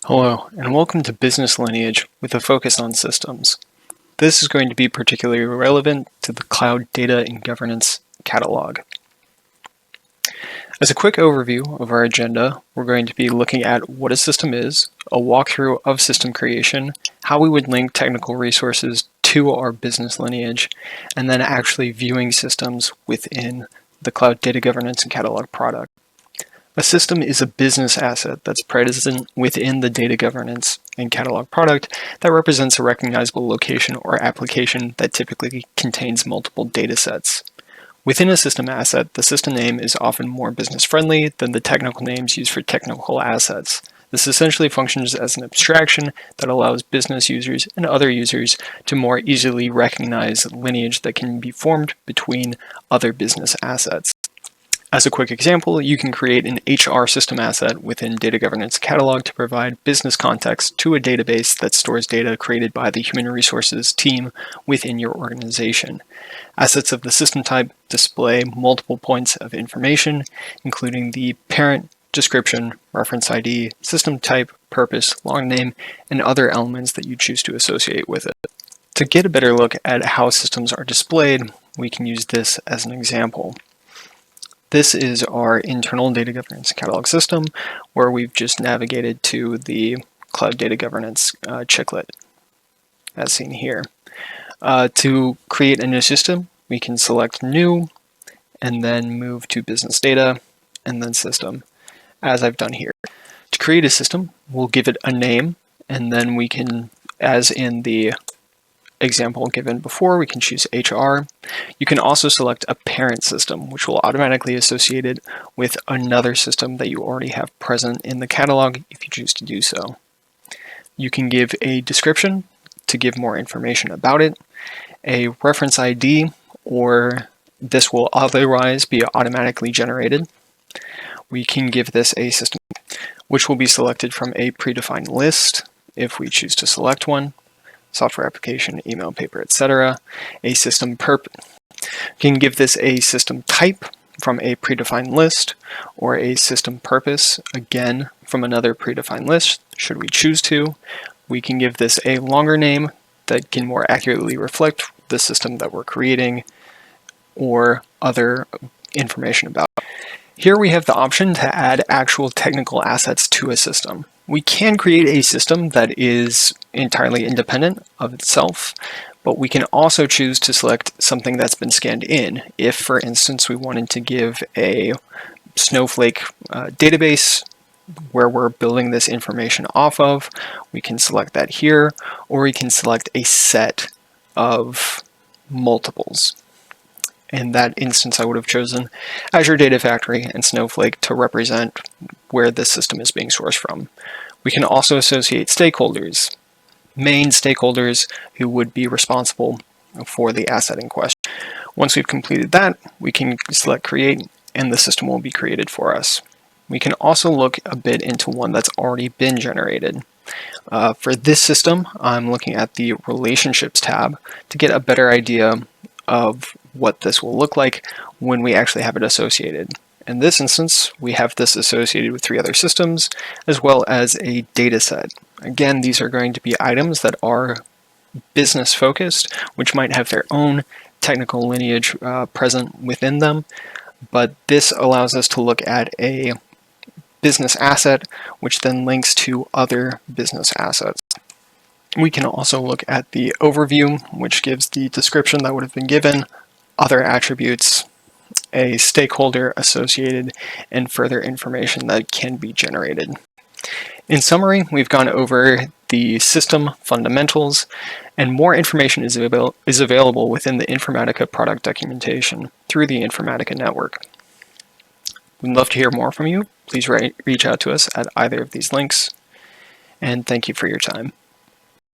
Hello, and welcome to Business Lineage with a focus on systems. This is going to be particularly relevant to the Cloud Data and Governance Catalog. As a quick overview of our agenda, we're going to be looking at what a system is, a walkthrough of system creation, how we would link technical resources to our business lineage, and then actually viewing systems within the Cloud Data Governance and Catalog product. A system is a business asset that's present within the data governance and catalog product that represents a recognizable location or application that typically contains multiple data sets. Within a system asset, the system name is often more business-friendly than the technical names used for technical assets. This essentially functions as an abstraction that allows business users and other users to more easily recognize lineage that can be formed between other business assets. As a quick example, you can create an HR system asset within Data Governance Catalog to provide business context to a database that stores data created by the human resources team within your organization. Assets of the system type display multiple points of information, including the parent, description, reference ID, system type, purpose, long name, and other elements that you choose to associate with it. To get a better look at how systems are displayed, we can use this as an example. This is our internal data governance catalog system where we've just navigated to the Cloud Data Governance chiclet as seen here. To create a new system, we can select New and then move to Business Data and then System, as I've done here. To create a system, we'll give it a name and then we can, as in the example given before, we can choose HR. You can also select a parent system, which will automatically associate it with another system that you already have present in the catalog if you choose to do so. You can give a description to give more information about it, a reference ID, or this will otherwise be automatically generated. We can give this a system, which will be selected from a predefined list if we choose to select one. Software application, email, paper, etc. A system purpose. You can give this a system type from a predefined list or a system purpose, again, from another predefined list, should we choose to. We can give this a longer name that can more accurately reflect the system that we're creating or other information about it. Here we have the option to add actual technical assets to a system. We can create a system that is entirely independent of itself, but we can also choose to select something that's been scanned in. If, for instance, we wanted to give a Snowflake database where we're building this information off of, we can select that here, or we can select a set of multiples. In that instance, I would have chosen Azure Data Factory and Snowflake to represent where this system is being sourced from. We can also associate stakeholders, main stakeholders who would be responsible for the asset in question. Once we've completed that, we can select Create, and the system will be created for us. We can also look a bit into one that's already been generated. For this system, I'm looking at the Relationships tab to get a better idea of what this will look like when we actually have it associated. In this instance, we have this associated with 3 other systems, as well as a data set. Again, these are going to be items that are business focused, which might have their own technical lineage present within them, but this allows us to look at a business asset, which then links to other business assets. We can also look at the overview, which gives the description that would have been given, other attributes, a stakeholder associated, and further information that can be generated. In summary, we've gone over the system fundamentals, and more information is available within the Informatica product documentation through the Informatica network. We'd love to hear more from you. Please reach out to us at either of these links, and thank you for your time.